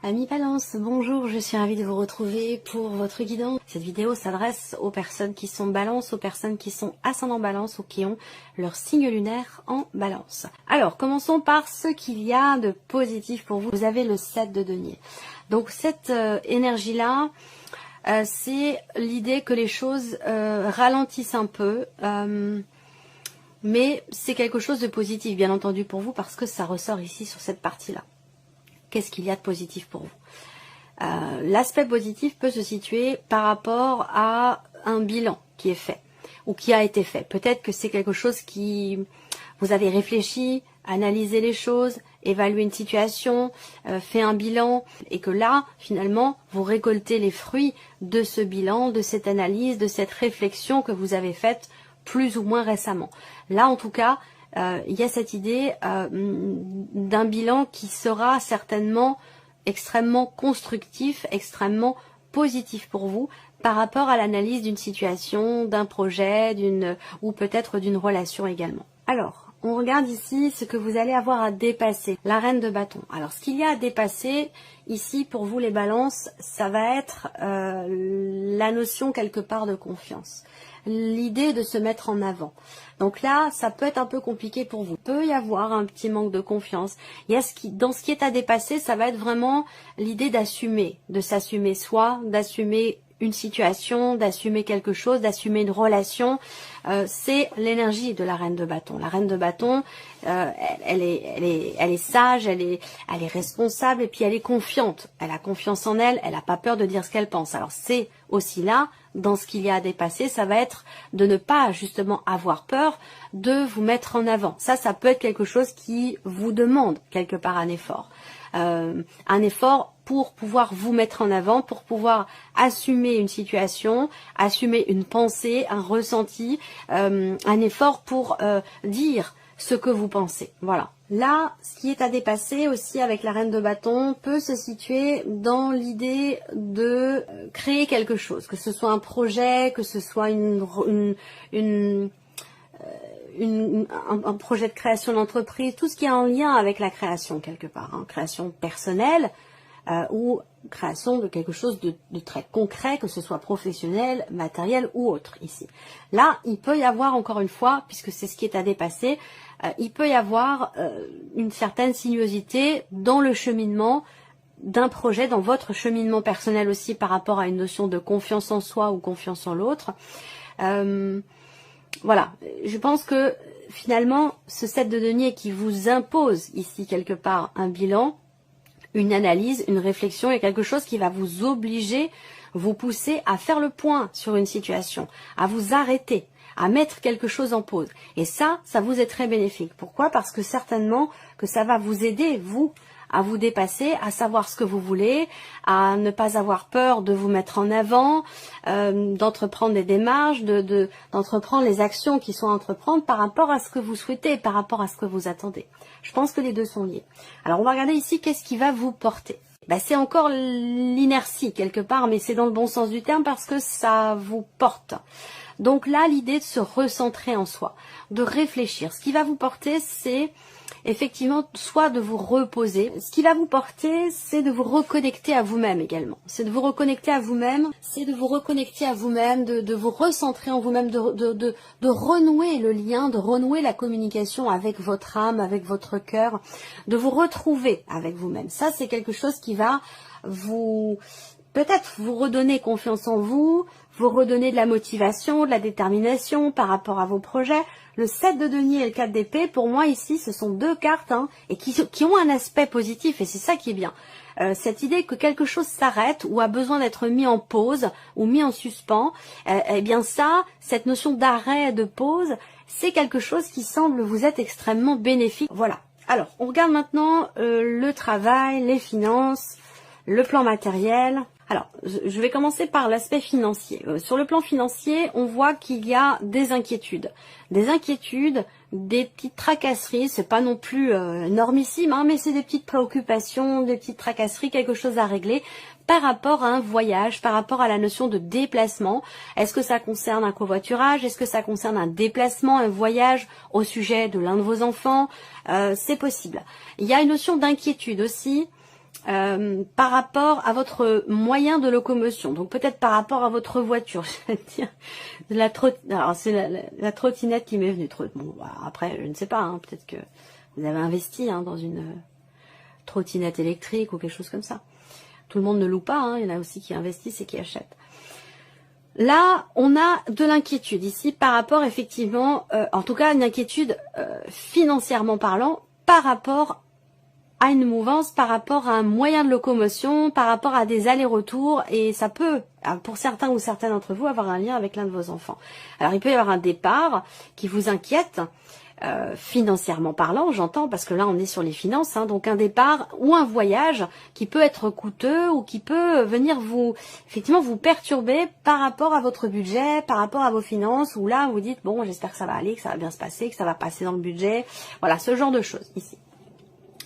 Amis Balance, bonjour, je suis ravie de vous retrouver pour votre guidance. Cette vidéo s'adresse aux personnes qui sont Balance, aux personnes qui sont ascendant Balance ou qui ont leur signe lunaire en Balance. Alors, commençons par ce qu'il y a de positif pour vous. Vous avez le 7 de denier. Donc cette énergie-là, c'est l'idée que les choses ralentissent un peu, mais c'est quelque chose de positif, bien entendu, pour vous, parce que ça ressort ici sur cette partie-là. Qu'est-ce qu'il y a de positif pour vous? L'aspect positif peut se situer par rapport à un bilan qui est fait ou qui a été fait. Peut-être que c'est quelque chose qui vous avez réfléchi, analysé les choses, évalué une situation, fait un bilan et que là, finalement, vous récoltez les fruits de ce bilan, de cette analyse, de cette réflexion que vous avez faite plus ou moins récemment. Là, en tout cas, il y a cette idée d'un bilan qui sera certainement extrêmement constructif, extrêmement positif pour vous par rapport à l'analyse d'une situation, d'un projet, ou peut-être d'une relation également. Alors, on regarde ici ce que vous allez avoir à dépasser, la reine de bâton. Alors, ce qu'il y a à dépasser ici pour vous les balances, ça va être la notion quelque part de confiance. L'idée de se mettre en avant. Donc là, ça peut être un peu compliqué pour vous. Il peut y avoir un petit manque de confiance. Il y a dans ce qui est à dépasser, ça va être vraiment l'idée d'assumer, de s'assumer soi, d'assumer une situation, d'assumer quelque chose, d'assumer une relation. C'est l'énergie de la reine de bâton. La reine de bâton, elle est sage, elle est responsable et puis elle est confiante. Elle a confiance en elle, elle n'a pas peur de dire ce qu'elle pense. Alors c'est aussi là, dans ce qu'il y a à dépasser, ça va être de ne pas justement avoir peur de vous mettre en avant. Ça peut être quelque chose qui vous demande quelque part un effort. Un effort pour pouvoir vous mettre en avant, pour pouvoir assumer une situation, assumer une pensée, un ressenti, un effort pour dire ce que vous pensez. Voilà. Là, ce qui est à dépasser aussi avec la reine de bâton peut se situer dans l'idée de créer quelque chose, que ce soit un projet, que ce soit un projet de création d'entreprise, tout ce qui est en lien avec la création quelque part, hein, création personnelle ou création de quelque chose de très concret, que ce soit professionnel, matériel ou autre ici. Là, il peut y avoir encore une fois, puisque c'est ce qui est à dépasser, il peut y avoir une certaine sinuosité dans le cheminement d'un projet, dans votre cheminement personnel aussi par rapport à une notion de confiance en soi ou confiance en l'autre. Voilà, je pense que finalement, ce 7 de denier qui vous impose ici quelque part un bilan, une analyse, une réflexion et quelque chose qui va vous obliger, vous pousser à faire le point sur une situation, à vous arrêter, à mettre quelque chose en pause. Et ça vous est très bénéfique. Pourquoi? Parce que certainement que ça va vous aider, vous, à vous dépasser, à savoir ce que vous voulez, à ne pas avoir peur de vous mettre en avant, d'entreprendre des démarches, d'entreprendre les actions qui sont à entreprendre par rapport à ce que vous souhaitez, par rapport à ce que vous attendez. Je pense que les deux sont liés. Alors on va regarder ici qu'est-ce qui va vous porter. C'est encore l'inertie quelque part, mais c'est dans le bon sens du terme parce que ça vous porte. Donc là, l'idée de se recentrer en soi, de réfléchir. Ce qui va vous porter, c'est effectivement soit de vous reposer. Ce qui va vous porter, c'est de vous reconnecter à vous-même également. C'est de vous reconnecter à vous-même, c'est de vous reconnecter à vous-même, de vous recentrer en vous-même, de renouer le lien, de renouer la communication avec votre âme, avec votre cœur, de vous retrouver avec vous-même. Ça, c'est quelque chose qui va peut-être vous redonner confiance en vous, vous redonner de la motivation, de la détermination par rapport à vos projets. Le 7 de denier et le 4 d'épée, pour moi ici, ce sont deux cartes et qui ont un aspect positif et c'est ça qui est bien. Cette idée que quelque chose s'arrête ou a besoin d'être mis en pause ou mis en suspens, eh bien ça, cette notion d'arrêt, de pause, c'est quelque chose qui semble vous être extrêmement bénéfique. Voilà. Alors, on regarde maintenant le travail, les finances, le plan matériel. Alors, je vais commencer par l'aspect financier. Sur le plan financier, on voit qu'il y a des inquiétudes, des petites tracasseries. C'est pas non plus énormissime, mais c'est des petites préoccupations, des petites tracasseries, quelque chose à régler par rapport à un voyage, par rapport à la notion de déplacement. Est-ce que ça concerne un covoiturage? Est-ce que ça concerne un déplacement, un voyage au sujet de l'un de vos enfants? C'est possible. Il y a une notion d'inquiétude aussi par rapport à votre moyen de locomotion, donc peut-être par rapport à votre voiture, je vais dire, alors c'est la trottinette qui m'est venue. Bon, bah, après, je ne sais pas, hein, peut-être que vous avez investi dans une trottinette électrique ou quelque chose comme ça. Tout le monde ne loue pas, hein, il y en a aussi qui investissent et qui achètent. Là, on a de l'inquiétude ici par rapport effectivement, en tout cas une inquiétude financièrement parlant, par rapport à une mouvance, par rapport à un moyen de locomotion, par rapport à des allers-retours, et ça peut, pour certains ou certaines d'entre vous, avoir un lien avec l'un de vos enfants. Alors il peut y avoir un départ qui vous inquiète, financièrement parlant, j'entends, parce que là on est sur les finances, donc un départ ou un voyage qui peut être coûteux ou qui peut venir effectivement vous perturber par rapport à votre budget, par rapport à vos finances, où là vous dites bon, j'espère que ça va aller, que ça va bien se passer, que ça va passer dans le budget, voilà, ce genre de choses ici.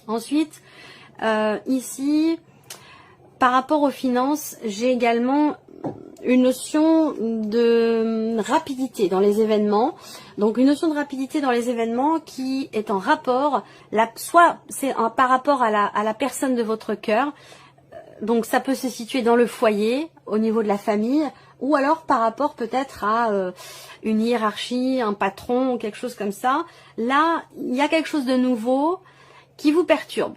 Ensuite, ici, par rapport aux finances, j'ai également une notion de rapidité dans les événements. Donc une notion de rapidité dans les événements qui est en rapport, soit c'est par rapport à la personne de votre cœur, donc ça peut se situer dans le foyer, au niveau de la famille, ou alors par rapport peut-être à une hiérarchie, un patron, ou quelque chose comme ça. Là, il y a quelque chose de nouveau qui vous perturbe.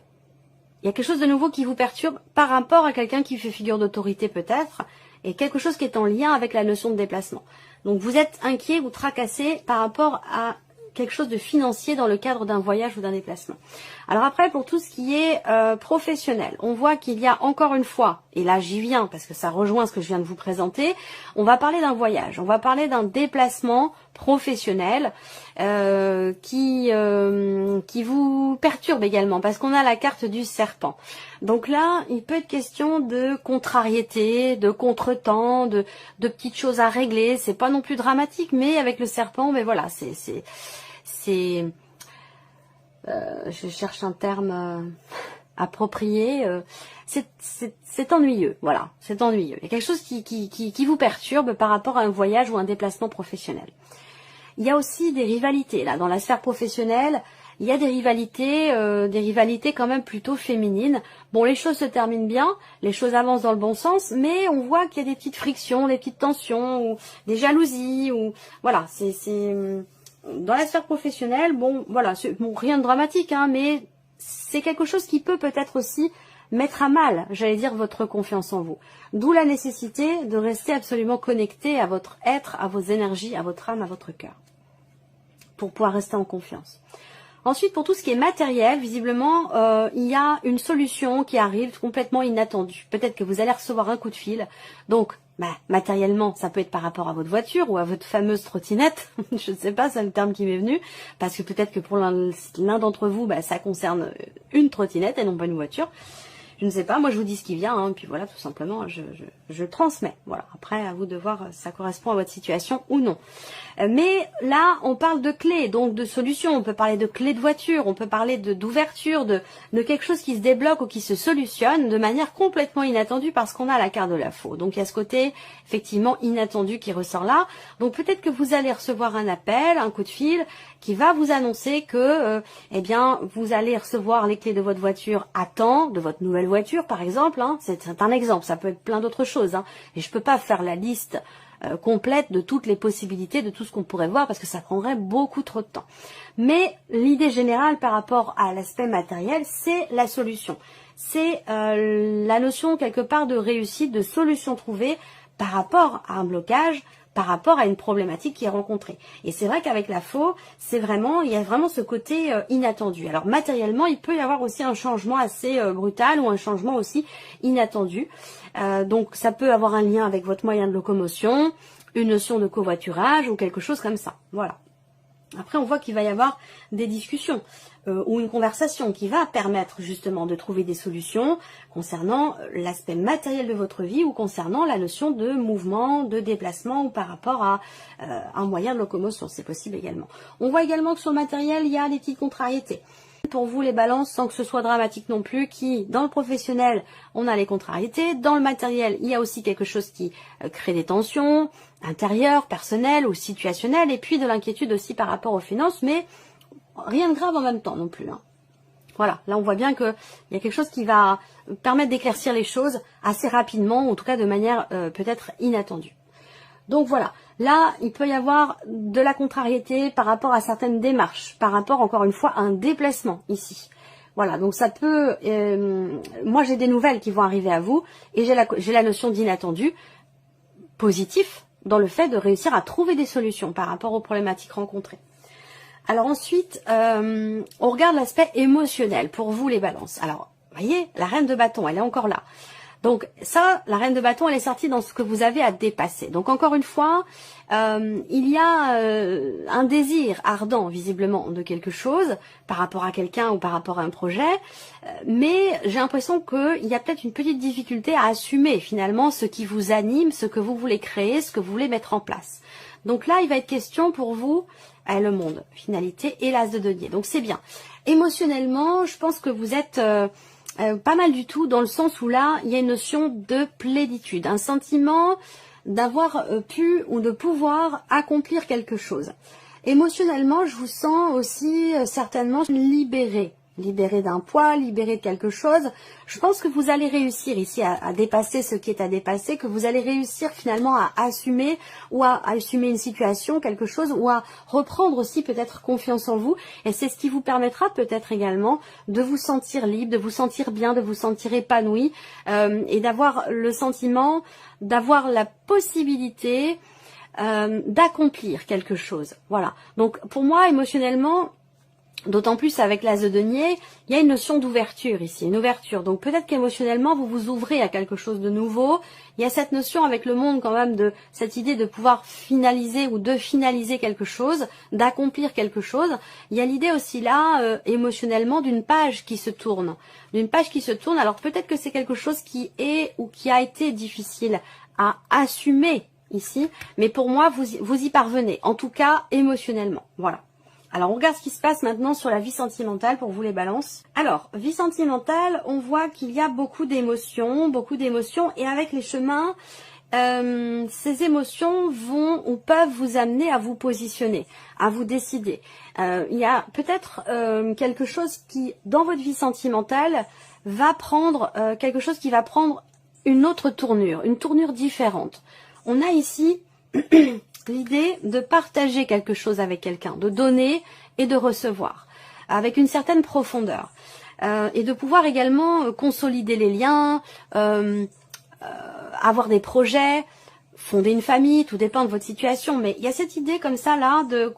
Il y a quelque chose de nouveau qui vous perturbe par rapport à quelqu'un qui fait figure d'autorité peut-être, et quelque chose qui est en lien avec la notion de déplacement. Donc vous êtes inquiet ou tracassé par rapport à quelque chose de financier dans le cadre d'un voyage ou d'un déplacement. Alors après, pour tout ce qui est professionnel, on voit qu'il y a encore une fois, et là j'y viens parce que ça rejoint ce que je viens de vous présenter, on va parler d'un voyage, on va parler d'un déplacement professionnel qui vous perturbe également, parce qu'on a la carte du serpent. Donc là, il peut être question de contrariété, de contretemps, de petites choses à régler. C'est pas non plus dramatique, mais avec le serpent, mais voilà, je cherche un terme approprié. C'est ennuyeux, voilà, c'est ennuyeux. Il y a quelque chose qui vous perturbe par rapport à un voyage ou un déplacement professionnel. Il y a aussi des rivalités, là, dans la sphère professionnelle. Il y a des rivalités quand même plutôt féminines. Bon, les choses se terminent bien, les choses avancent dans le bon sens, mais on voit qu'il y a des petites frictions, des petites tensions, ou des jalousies, ou voilà, c'est dans la sphère professionnelle, bon, voilà, rien de dramatique, mais c'est quelque chose qui peut peut-être aussi mettre à mal, j'allais dire, votre confiance en vous. D'où la nécessité de rester absolument connecté à votre être, à vos énergies, à votre âme, à votre cœur, pour pouvoir rester en confiance. Ensuite, pour tout ce qui est matériel, visiblement, il y a une solution qui arrive complètement inattendue. Peut-être que vous allez recevoir un coup de fil. Donc, matériellement, ça peut être par rapport à votre voiture ou à votre fameuse trottinette. Je ne sais pas, c'est le terme qui m'est venu. Parce que peut-être que pour l'un d'entre vous, ça concerne une trottinette et non pas une voiture. Je ne sais pas, moi je vous dis ce qui vient, puis voilà, tout simplement, je transmets. Voilà, après à vous de voir si ça correspond à votre situation ou non. Mais là, on parle de clés, donc de solutions. On peut parler de clés de voiture, on peut parler d'ouverture, de quelque chose qui se débloque ou qui se solutionne de manière complètement inattendue parce qu'on a la carte de la faux. Donc il y a ce côté effectivement inattendu qui ressort là. Donc peut-être que vous allez recevoir un appel, un coup de fil qui va vous annoncer que vous allez recevoir les clés de votre voiture à temps, de votre nouvelle voiture par exemple. C'est un exemple, ça peut être plein d'autres choses. Et je peux pas faire la liste complète de toutes les possibilités, de tout ce qu'on pourrait voir, parce que ça prendrait beaucoup trop de temps. Mais l'idée générale par rapport à l'aspect matériel, c'est la solution. C'est la notion quelque part de réussite, de solution trouvée par rapport à un blocage, par rapport à une problématique qui est rencontrée. Et c'est vrai qu'avec la faux, il y a vraiment ce côté inattendu. Alors matériellement, il peut y avoir aussi un changement assez brutal ou un changement aussi inattendu. Donc ça peut avoir un lien avec votre moyen de locomotion, une notion de covoiturage ou quelque chose comme ça. Voilà. Après, on voit qu'il va y avoir des discussions ou une conversation qui va permettre justement de trouver des solutions concernant l'aspect matériel de votre vie ou concernant la notion de mouvement, de déplacement ou par rapport à un moyen de locomotion. C'est possible également. On voit également que sur le matériel, il y a des petites contrariétés. Pour vous, les balances, sans que ce soit dramatique non plus, qui, dans le professionnel, on a les contrariétés. Dans le matériel, il y a aussi quelque chose qui crée des tensions intérieures, personnelles ou situationnelles, et puis de l'inquiétude aussi par rapport aux finances, mais rien de grave en même temps non plus. Voilà, là on voit bien qu'il y a quelque chose qui va permettre d'éclaircir les choses assez rapidement, ou en tout cas de manière peut-être inattendue. Donc voilà, là il peut y avoir de la contrariété par rapport à certaines démarches, par rapport encore une fois à un déplacement ici. Voilà, donc ça peut... moi j'ai des nouvelles qui vont arriver à vous, et j'ai la notion d'inattendu positif dans le fait de réussir à trouver des solutions par rapport aux problématiques rencontrées. Alors ensuite, on regarde l'aspect émotionnel pour vous les balances. Alors, vous voyez, la reine de bâton, elle est encore là. Donc ça, la reine de bâton, elle est sortie dans ce que vous avez à dépasser. Donc encore une fois, il y a un désir ardent, visiblement, de quelque chose par rapport à quelqu'un ou par rapport à un projet. Mais j'ai l'impression qu'il y a peut-être une petite difficulté à assumer finalement ce qui vous anime, ce que vous voulez créer, ce que vous voulez mettre en place. Donc là, il va être question pour vous, le monde, finalité et l'as de denier. Donc c'est bien. Émotionnellement, je pense que vous êtes... pas mal du tout, dans le sens où là, il y a une notion de plénitude, un sentiment d'avoir pu ou de pouvoir accomplir quelque chose. Émotionnellement, je vous sens aussi certainement libéré d'un poids, libéré de quelque chose. Je pense que vous allez réussir ici à dépasser ce qui est à dépasser, que vous allez réussir finalement à assumer ou à assumer une situation, quelque chose, ou à reprendre aussi peut-être confiance en vous. Et c'est ce qui vous permettra peut-être également de vous sentir libre, de vous sentir bien, de vous sentir épanoui et d'avoir le sentiment, d'avoir la possibilité d'accomplir quelque chose. Voilà. Donc pour moi, émotionnellement, d'autant plus avec l'as de denier, il y a une notion d'ouverture ici, une ouverture. Donc peut-être qu'émotionnellement, vous vous ouvrez à quelque chose de nouveau. Il y a cette notion avec le monde quand même de cette idée de pouvoir finaliser ou de finaliser quelque chose, d'accomplir quelque chose. Il y a l'idée aussi là, émotionnellement, d'une page qui se tourne. D'une page qui se tourne. Alors peut-être que c'est quelque chose qui est ou qui a été difficile à assumer ici. Mais pour moi, vous y parvenez. En tout cas, émotionnellement. Voilà. Alors, on regarde ce qui se passe maintenant sur la vie sentimentale pour vous les balances. Alors, vie sentimentale, on voit qu'il y a beaucoup d'émotions, et avec les chemins, ces émotions vont ou peuvent vous amener à vous positionner, à vous décider. Il y a peut-être quelque chose qui, dans votre vie sentimentale, va prendre quelque chose qui va prendre une autre tournure, une tournure différente. On a ici... l'idée de partager quelque chose avec quelqu'un, de donner et de recevoir, avec une certaine profondeur. Et de pouvoir également consolider les liens, avoir des projets, fonder une famille, tout dépend de votre situation. Mais il y a cette idée comme ça là, de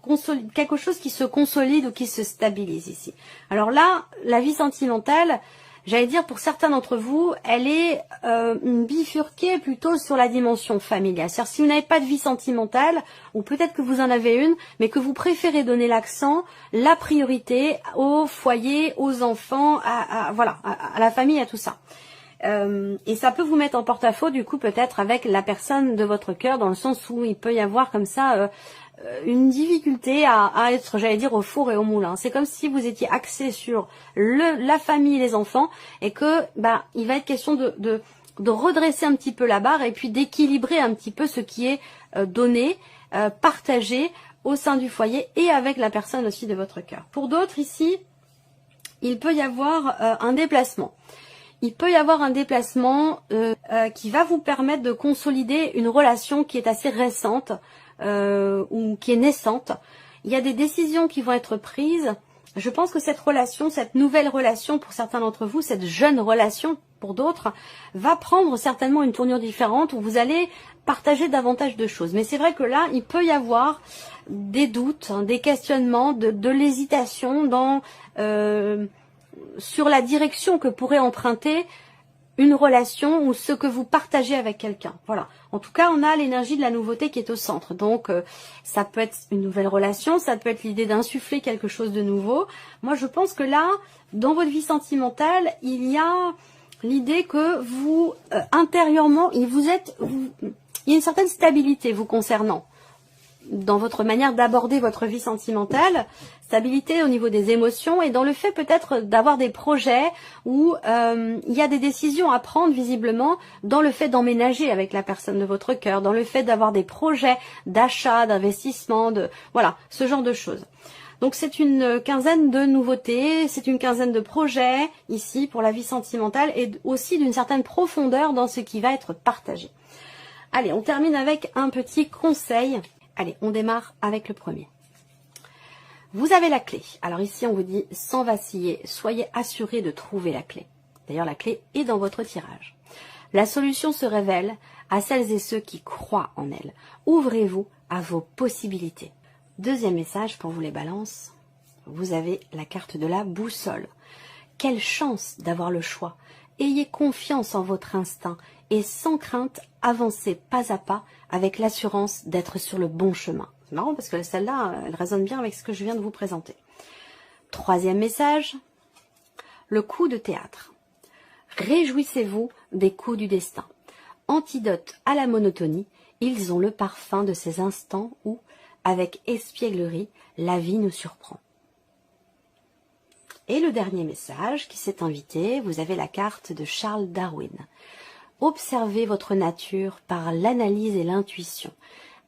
quelque chose qui se consolide ou qui se stabilise ici. Alors là, la vie sentimentale... J'allais dire, pour certains d'entre vous, elle est bifurquée plutôt sur la dimension familiale. C'est-à-dire, si vous n'avez pas de vie sentimentale, ou peut-être que vous en avez une, mais que vous préférez donner l'accent, la priorité au foyer, aux enfants, voilà, à la famille, à tout ça. Et ça peut vous mettre en porte-à-faux, du coup, peut-être avec la personne de votre cœur, dans le sens où il peut y avoir comme ça... une difficulté à être, j'allais dire, au four et au moulin. C'est comme si vous étiez axé sur la famille et les enfants, et que il va être question de redresser un petit peu la barre et puis d'équilibrer un petit peu ce qui est donné, partagé au sein du foyer et avec la personne aussi de votre cœur. Pour d'autres ici, il peut y avoir un déplacement. Il peut y avoir un déplacement qui va vous permettre de consolider une relation qui est assez récente, ou qui est naissante. Il y a des décisions qui vont être prises. Je pense que cette relation, cette nouvelle relation pour certains d'entre vous, cette jeune relation pour d'autres, va prendre certainement une tournure différente où vous allez partager davantage de choses. Mais c'est vrai que là, il peut y avoir des doutes, des questionnements, de l'hésitation sur la direction que pourrait emprunter une relation ou ce que vous partagez avec quelqu'un. Voilà. En tout cas, on a l'énergie de la nouveauté qui est au centre. Donc, ça peut être une nouvelle relation, ça peut être l'idée d'insuffler quelque chose de nouveau. Moi, je pense que là, dans votre vie sentimentale, il y a l'idée que vous, intérieurement, il y a une certaine stabilité vous concernant dans votre manière d'aborder votre vie sentimentale, stabilité au niveau des émotions et dans le fait peut-être d'avoir des projets où il y a des décisions à prendre visiblement dans le fait d'emménager avec la personne de votre cœur, dans le fait d'avoir des projets d'achat, d'investissement, voilà, ce genre de choses. Donc c'est une quinzaine de nouveautés, c'est une quinzaine de projets ici pour la vie sentimentale et aussi d'une certaine profondeur dans ce qui va être partagé. Allez, on termine avec un petit conseil. Allez, on démarre avec le premier. Vous avez la clé. Alors ici, on vous dit sans vaciller, soyez assurés de trouver la clé. D'ailleurs, la clé est dans votre tirage. La solution se révèle à celles et ceux qui croient en elle. Ouvrez-vous à vos possibilités. Deuxième message pour vous les balances. Vous avez la carte de la boussole. Quelle chance d'avoir le choix. Ayez confiance en votre instinct et sans crainte, avancez pas à pas avec l'assurance d'être sur le bon chemin. C'est marrant parce que celle-là, elle résonne bien avec ce que je viens de vous présenter. Troisième message, le coup de théâtre. Réjouissez-vous des coups du destin. Antidote à la monotonie, ils ont le parfum de ces instants où, avec espièglerie, la vie nous surprend. Et le dernier message qui s'est invité, vous avez la carte de Charles Darwin. Observez votre nature par l'analyse et l'intuition.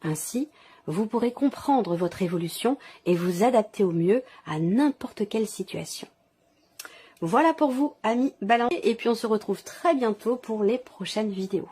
Ainsi, vous pourrez comprendre votre évolution et vous adapter au mieux à n'importe quelle situation. Voilà pour vous, amis Balance. Et puis on se retrouve très bientôt pour les prochaines vidéos.